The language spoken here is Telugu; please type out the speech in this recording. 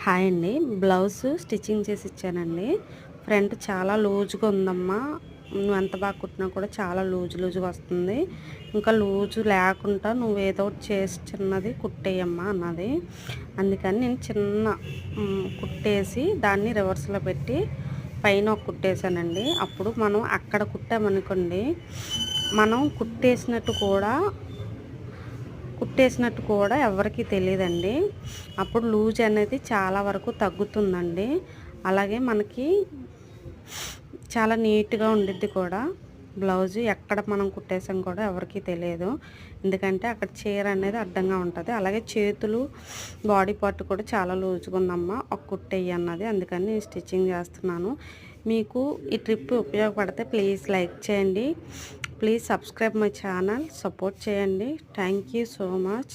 హాయ్ అండి. బ్లౌజ్ స్టిచ్చింగ్ చేసి ఇచ్చానండి. ఫ్రంట్ చాలా లూజ్‌గా ఉందమ్మా. నువ్వు ఎంత బాగా కుట్టినా కూడా చాలా లూజ్‌గా వస్తుంది. ఇంకా లూజు లేకుండా నువ్వేదో ఒకటి చేసి చిన్నది కుట్టేయమ్మా అన్నది. అందుకని నేను చిన్న కుట్టేసి దాన్ని రివర్స్‌లో పెట్టి పైన ఒక కుట్టేసానండి. అప్పుడు మనం అక్కడ కుట్టామనుకోండి, మనం కుట్టేసినట్టు కూడా ఎవరికీ తెలీదండి. అప్పుడు లూజ్ అనేది చాలా వరకు తగ్గుతుందండి. అలాగే మనకి చాలా నీట్‌గా ఉండిద్ది కూడా. బ్లౌజు ఎక్కడ మనం కుట్టేసాం కూడా ఎవరికీ తెలియదు. ఎందుకంటే అక్కడ చీర అనేది అడ్డంగా ఉంటది. అలాగే చేతులు, బాడీ పార్ట్ కూడా చాలా లూజ్‌గా ఉందమ్మా. ఒక కుట్టెయ్యి అన్నది. అందుకని నేను స్టిచ్చింగ్ చేస్తున్నాను. మీకు ఈ ట్రిప్ ఉపయోగపడితే ప్లీజ్ లైక్ చేయండి. Please subscribe my channel. Support చేయండి. Thank you so much.